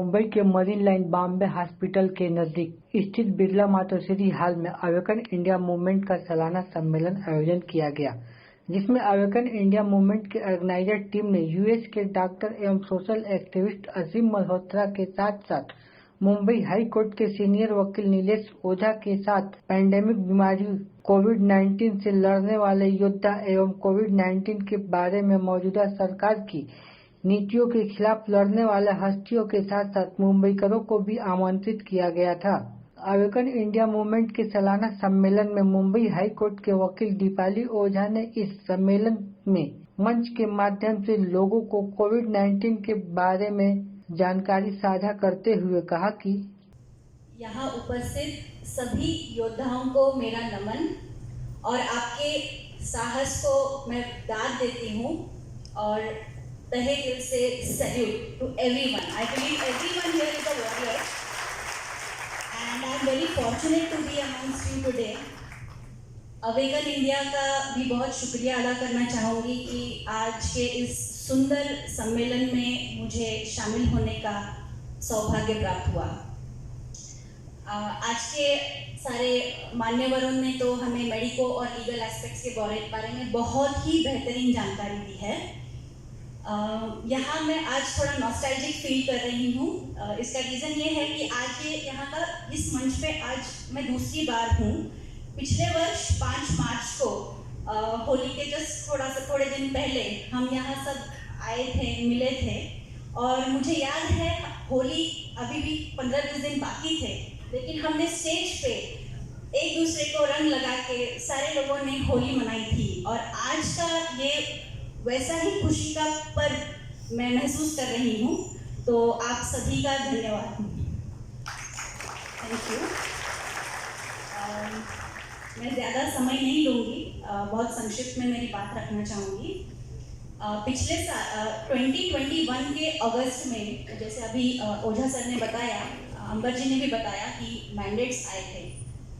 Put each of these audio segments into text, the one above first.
मुंबई के marine line Bombay hospital के नजदीक स्थित बिरला मातोश्री हॉल में अवेकन इंडिया मूवमेंट का सालाना सम्मेलन आयोजन किया गया, जिसमें अवेकन इंडिया मूवमेंट के ऑर्गेनाइजर टीम ने यूएस के डॉक्टर एवं सोशल एक्टिविस्ट असीम मल्होत्रा के साथ साथ मुंबई हाई कोर्ट के सीनियर वकील नीलेश ओझा के साथ पैंडेमिक बीमारी कोविड-19 से लड़ने वाले योद्धा एवं कोविड-19 के बारे में मौजूदा सरकार की नीतियों के खिलाफ लड़ने वाले हस्तियों के साथ साथ मुंबईकरों को भी आमंत्रित किया गया था। अवेकन इंडिया मूवमेंट के सालाना सम्मेलन में मुंबई हाई कोर्ट के वकील दीपाली ओझा ने इस सम्मेलन में मंच के माध्यम से लोगों को कोविड-19 के बारे में जानकारी साझा करते हुए कहा कि यहाँ उपस्थित सभी योद्धाओं को मेरा नमन और आपके साहस को मैं दाद देती हूँ और तहे दिल से salute to everyone. I believe everyone here is a warrior and I am very fortunate to be amongst you today. Awaken India का भी बहुत शुक्रिया अदा करना चाहूँगी कि आज के इस सुंदर सम्मेलन में मुझे शामिल होने का सौभाग्य प्राप्त हुआ। आज के सारे मान्यवरों ने तो हमें मेडिको और लीगल एस्पेक्ट्स के बारे में बहुत ही बेहतरीन जानकारी दी है। यहाँ मैं आज थोड़ा नॉस्टैल्जिक फील कर रही हूँ। इसका रीज़न ये है कि आज ये यहाँ का इस मंच पे आज मैं दूसरी बार हूँ। पिछले वर्ष 5 मार्च को होली के जस्ट थोड़े दिन पहले हम यहाँ सब आए थे, मिले थे और मुझे याद है होली अभी भी 15-20 दिन बाकी थे, लेकिन हमने स्टेज पे एक दूसरे को रंग लगा के सारे लोगों ने होली मनाई थी और आज का ये वैसा ही खुशी का पर्व मैं महसूस कर रही हूँ। तो आप सभी का धन्यवाद। Thank you. मैं ज़्यादा समय नहीं लूँगी, बहुत संक्षिप्त में मेरी बात रखना चाहूँगी। पिछले साल 2021 के अगस्त में, जैसे अभी ओझा सर ने बताया, अंबर जी ने भी बताया कि मैंडेट्स आए थे।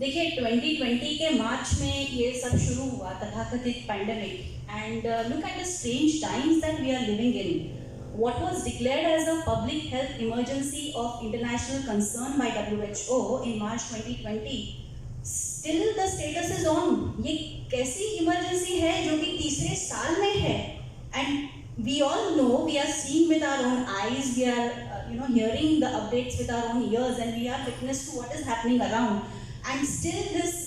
देखिए 2020 के मार्च में ये सब शुरू हुआ, तथाकथित pandemic, and look at the strange times that we are living in. What was declared as a public health emergency of international concern by WHO in March 2020, still the status is on. ये कैसी emergency है जो कि तीसरे साल में है? And we all know, we are seeing with our own eyes, we are hearing the updates with our own ears, and we are witness to what is happening around. And still this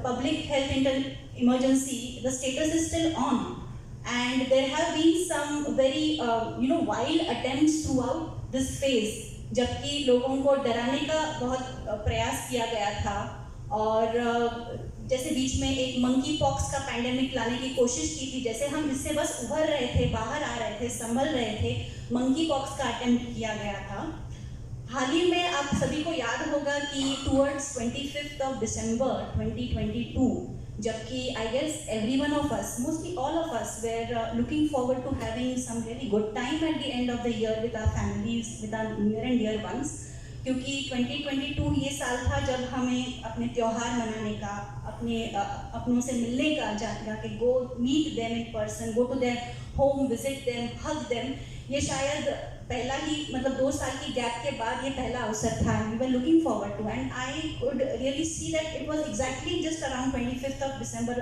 public health emergency, the status is still on. And there have been some very wild attempts throughout this phase, जबकि लोगों को डराने का बहुत प्रयास किया गया था और जैसे बीच में एक मंकी पॉक्स का पैंडेमिक लाने की कोशिश की थी, जैसे हम इससे बस उभर रहे थे, बाहर आ रहे थे, संभल रहे थे, मंकी पॉक्स का अटेम्प्ट किया गया था। हाल ही में आप सभी को याद होगा कि टुवर्ड्स 25th of December 2022, जबकि I guess every one of us, mostly all of us, were looking forward to having some very good time at the end of the year with our families, with our near and dear ones, क्योंकि 2022 ये साल था जब हमें अपने त्यौहार मनाने का, अपने अपनों से मिलने का, जाके go meet them in person, go to their home, visit them, hug them, ये शायद पहला ही 2 साल की गैप के बाद ये पहला अवसर था। We were looking forward to, and I could really see that it was exactly just around 25th of December,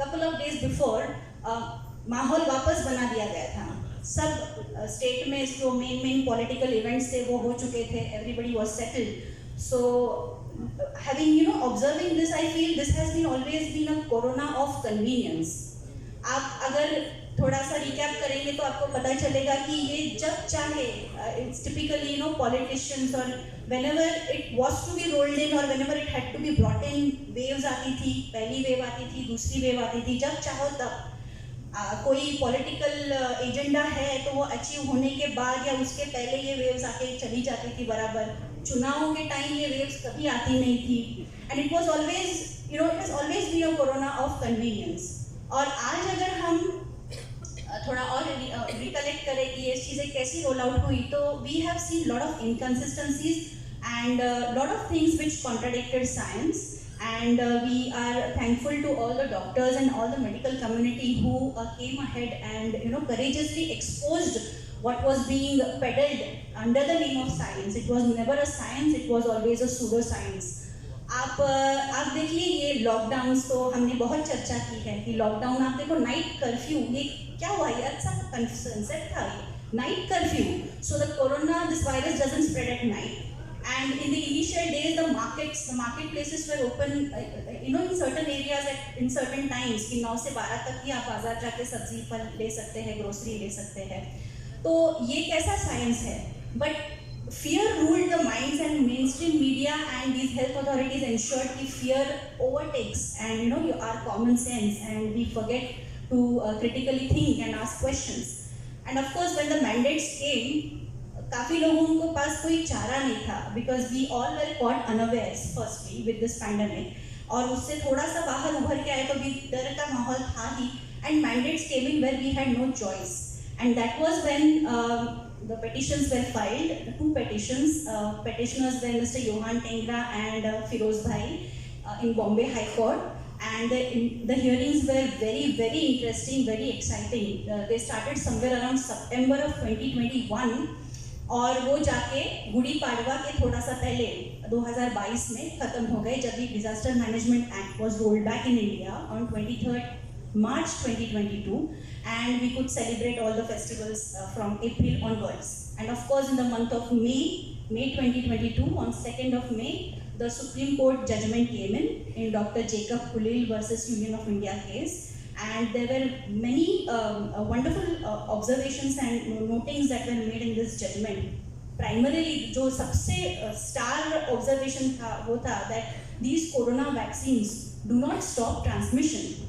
couple of days before, माहौल वापस बना दिया गया था। सब स्टेट में जो मेन पॉलिटिकल इवेंट्स थे वो हो चुके थे, everybody was settled. So having observing this, I feel this has been always been a corona of convenience. आप अगर थोड़ा सा रिकैप करेंगे तो आपको पता चलेगा कि ये जब चाहे, इट्स टिपिकली पॉलिटिशियंस, और whenever it was to be rolled in और whenever it had to be brought in, waves आती थी, पहली वेव आती थी, दूसरी वेव आती थी, जब चाहो तब। कोई पॉलिटिकल एजेंडा है तो वो अचीव होने के बाद या उसके पहले ये वेव्स आके चली जाती थी बराबर। चुनावों के टाइम ये वेव्स कभी आती नहीं थी, and it was always it has always been a corona of convenience. और आज अगर हम थोड़ा और रिकलेक्ट करें कि ये चीज़ें कैसी रोल आउट हुई, तो we have seen lot of inconsistencies and lot of things which contradicted science, and we are thankful to all the doctors and all the medical community who came ahead and courageously exposed what was being peddled under the name of science. It was never a science, it was always a pseudoscience. आप देखिए ये lockdown तो हमने बहुत चर्चा की है कि लॉकडाउन आप देखो नाइट कर्फ्यू ये क्या हुआ, ये अच्छा कंसेप्ट था ये night curfew. So the corona this virus doesn't spread at night. And in the initial days, the marketplaces were open, in certain areas in certain times. कि 9 से 12 तक ही आप बाजार जाके सब्जी फल ले सकते हैं, ग्रोसरी ले सकते हैं. तो ये कैसा साइंस है? But fear ruled the minds, and mainstream media and these health authorities ensured कि fear overtakes and our common sense, and we forget to critically think and ask questions. And of course, when the mandates came, काफी लोगों को पास कोई चारा नहीं था, because we all were caught unawares firstly with this pandemic, और उससे थोड़ा सा बाहर उभर के आए तो भी डर का माहौल था ही. And mandates came in where we had no choice, and that was when the petitions were filed, the two petitions. Petitioners were Mr. Johan Tengra and Firoz Bhai in Bombay High Court. And the hearings were very, very interesting, very exciting. They started somewhere around September of 2021. और वो जाके गुड़ी पाड़वा के थोड़ा सा पहले 2022 में खत्म हो गए, जब भी disaster management act was rolled back in India on 23rd March 2022, and we could celebrate all the festivals from April onwards. And of course, in the month of May 2022, on 2nd of May, the Supreme Court judgment came in Dr. Jacob Kulil versus Union of India case. And there were many wonderful observations and notings that were made in this judgment. Primarily, जो सबसे star observation था वो था that these corona vaccines do not stop transmission.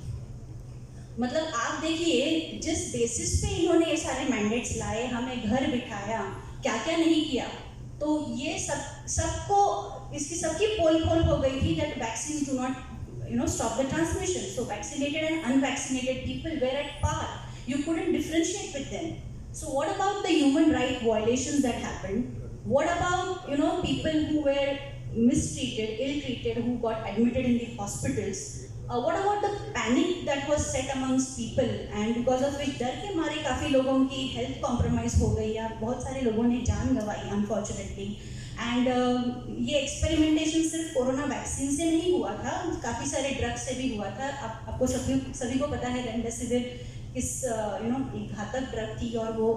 मतलब आप देखिए जिस basis पे इन्होंने ये सारे मैंडेट्स लाए, हमें घर बिठाया, क्या क्या नहीं किया, तो ये सबको इसकी सबकी पोल खोल हो गई थी that vaccines do not stop the transmission. So vaccinated and unvaccinated people were at par. You couldn't differentiate with them. So what about the human right violations that happened? What about people who were mistreated, ill-treated, who got admitted in the hospitals? What about the panic that was set amongst people, and because of which डर के मारे काफी लोगों की health compromise हो गई, या बहुत सारे लोगों ने जान गंवाई unfortunately. एंड ये एक्सपेरिमेंटेशन सिर्फ कोरोना वैक्सीन से नहीं हुआ था, काफ़ी सारे ड्रग्स से भी हुआ था. आपको सभी को पता है रेमडेसिविर किस एक घातक ड्रग थी, और वो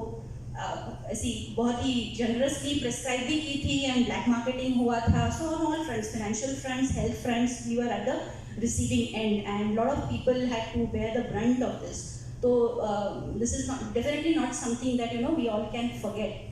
ऐसी बहुत ही जनरसली प्रिस्क्राइब भी की थी, एंड ब्लैक मार्केटिंग हुआ था. So on all fronts, financial fronts, health fronts, we were at the receiving end, and lot of people had to bear the brunt of this. तो this is definitely not something that we all can forget.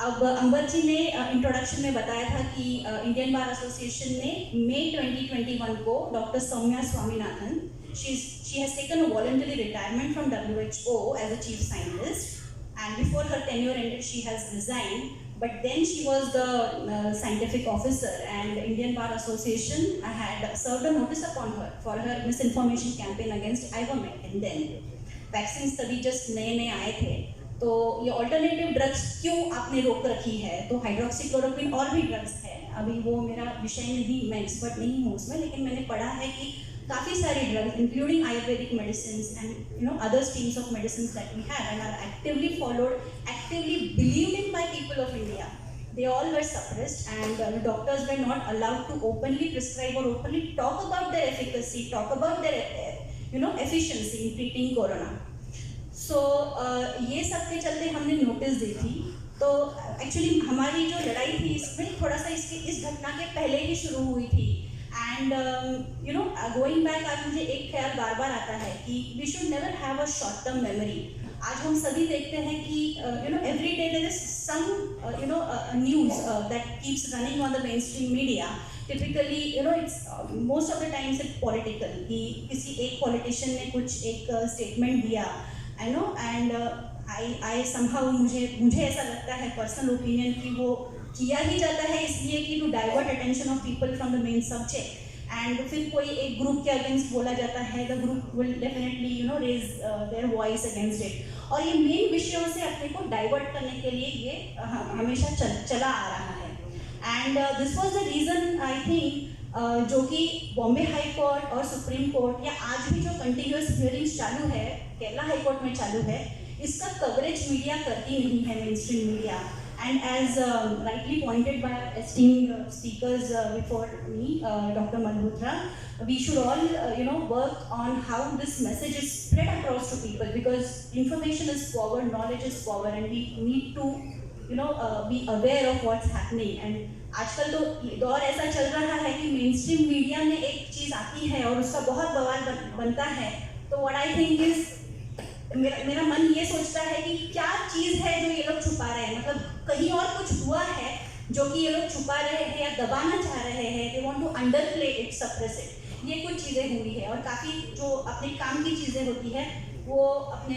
अब अंबर जी ने introduction में बताया था कि Indian bar association ने मई 2021 को doctor Soumya Swaminathan, she has taken a voluntary retirement from WHO as a chief scientist, and before her tenure ended she has resigned, but then she was the scientific officer, and the Indian Bar Association had served a notice upon her for her misinformation campaign against Ivermectin. And then vaccines तभी just नए आए थे, तो ये alternative drugs क्यों आपने रोक रखी है? तो हाइड्रोक्सीक्लोरोक्विन और भी ड्रग्स है, अभी वो मेरा विषय नहीं, मैं एक्सपर्ट नहीं हूँ उसमें, लेकिन मैंने पढ़ा है कि काफ़ी सारी drugs including Ayurvedic medicines and other streams of medicines that we have and are actively followed, actively believed in by people of India, they all were suppressed, and the doctors were not allowed to openly prescribe or openly talk about their efficacy, talk about their efficiency in treating corona. सो ये सब के चलते हमने notice दी थी. तो actually हमारी जो लड़ाई थी इसमें थोड़ा सा इस घटना के पहले ही शुरू हुई थी. एंड गोइंग बैक, आज मुझे एक ख्याल बार बार आता है कि we should never have a short term memory. आज हम सभी देखते हैं कि every day there is some news that keeps running on the main stream media. Typically it's most of the times it's political, कि किसी एक पॉलिटिशियन ने कुछ एक स्टेटमेंट दिया, I know, and I somehow मुझे ऐसा लगता है पर्सनल ओपिनियन कि वो किया ही जाता है इसलिए कि to divert attention of people from the main subject, and फिर कोई एक ग्रुप के अगेंस्ट बोला जाता है, the group will definitely raise their voice against it, और ये मेन विषयों से अपने को डाइवर्ट करने के लिए ये हमेशा चला आ रहा है. And this was the reason I think जो कि बॉम्बे हाई कोर्ट और सुप्रीम कोर्ट, या आज भी जो कंटिन्यूस हियरिंग्स चालू है केरला हाई कोर्ट में चालू है, इसका कवरेज मीडिया करती नहीं है, main stream media. And as rightly pointed by esteemed speakers before me, Dr. Malhotra, we should all work on how this message is spread across to people, because information is power, knowledge is power, and we need to be aware of what's happening. And आजकल तो दौर ऐसा चल रहा है कि main stream media में एक चीज़ आती है और उसका बहुत बवाल बनता है. तो व्हाट आई थिंक इज, मेरा मन ये सोचता है कि क्या चीज़ है जो ये लोग छुपा रहे हैं, मतलब कहीं और कुछ हुआ है जो कि ये लोग छुपा रहे हैं या दबाना चाह रहे हैं. They want to underplay it, suppress it. ये कुछ चीज़ें हुई है. और काफ़ी जो अपने काम की चीज़ें होती है वो अपने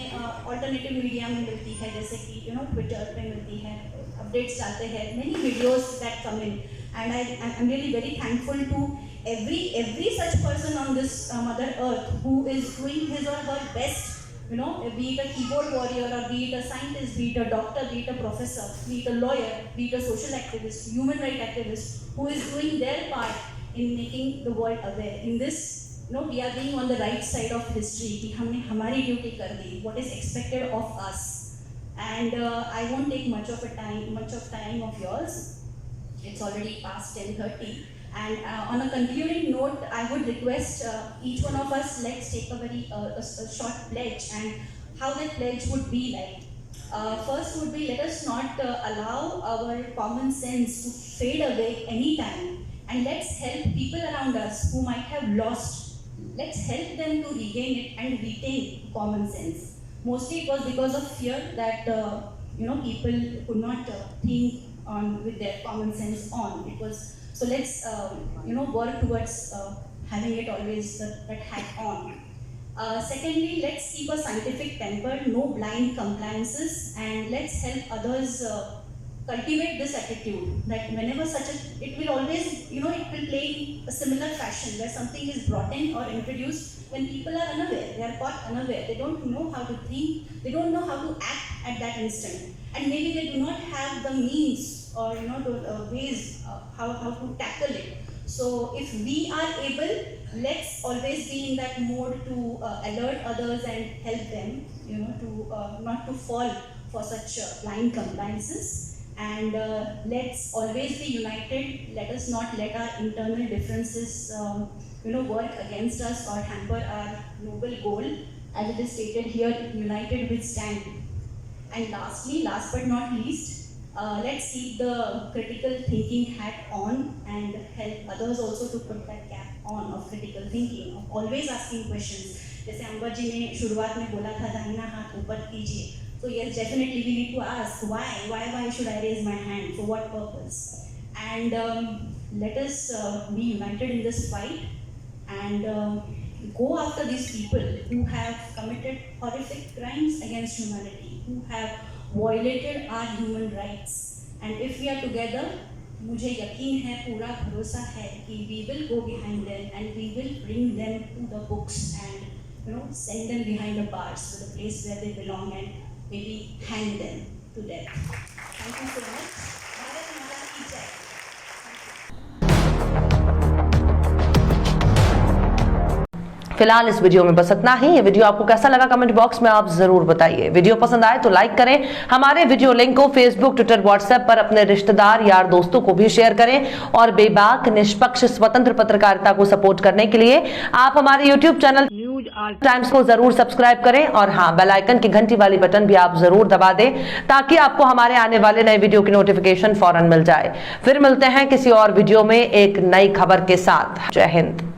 ऑल्टरनेटिव मीडिया में मिलती है, जैसे कि ट्विटर पे मिलती है, अपडेट्स डालते हैं, many videos that come in. And I am really very thankful to every such person on this mother earth who is doing his or her best, be it a keyboard warrior or be it a scientist, be it a doctor, be it a professor, be it a lawyer, be it a social activist, human rights activist, who is doing their part in making the world aware. In this, we are being on the right side of history. कि हमने हमारी duty कर दी, what is expected of us. And I won't take much of time of yours. It's already past 10:30. And on a concluding note, I would request each one of us, let's take a very short pledge, and how that pledge would be like. First would be, let us not allow our common sense to fade away anytime, and let's help people around us who might have lost. Let's help them to regain it and retain common sense. Mostly it was because of fear that people could not think on with their common sense on. It was so let's work towards having it always that hat on. Secondly, let's keep a scientific temper, no blind compliances, and let's help others cultivate this attitude that whenever it will always, it will play in a similar fashion where something is brought in or introduced when people are unaware, they are caught unaware, they don't know how to think, they don't know how to act at that instant, and maybe they do not have the means or the ways how to tackle it. So if we are able, let's always be in that mode to alert others and help them, to not to fall for such blind compliances. And let's always be united. Let us not let our internal differences work against us or hamper our noble goal. As it is stated here, united we stand. And lastly, last but not least, let's keep the critical thinking hat on and help others also to put that cap on of critical thinking, of always asking questions. जैसे अंबर जी ने शुरुआत में बोला था दाहिना हाथ ऊपर कीजिए, so yes, definitely we need to ask why should I raise my hand, for what purpose. And let us be united in this fight and go after these people who have committed horrific crimes against humanity, who have violated our human rights. And if we are together, मुझे यकीन है, पूरा भरोसा है कि we will go behind them and we will bring them to the books and send them behind the bars to the place where they belong and maybe hang them to death. Thank you so much. Bharat माता की जय. फिलहाल इस video में बस इतना ही. ये video आपको कैसा लगा कमेंट बॉक्स में आप जरूर बताइए. वीडियो पसंद आए तो लाइक करें. हमारे वीडियो लिंक को फेसबुक, ट्विटर, व्हाट्सएप पर अपने रिश्तेदार, यार, दोस्तों को भी शेयर करें. और बेबाक, निष्पक्ष, स्वतंत्र पत्रकारिता को सपोर्ट करने के लिए आप हमारे YouTube channel news all times को जरूर सब्सक्राइब करें. और हाँ, बेल आइकन की घंटी वाली बटन भी आप जरूर दबा दें ताकि आपको हमारे आने वाले नए वीडियो की नोटिफिकेशन फौरन मिल जाए. फिर मिलते हैं किसी और वीडियो में एक नई खबर के साथ. जय हिंद.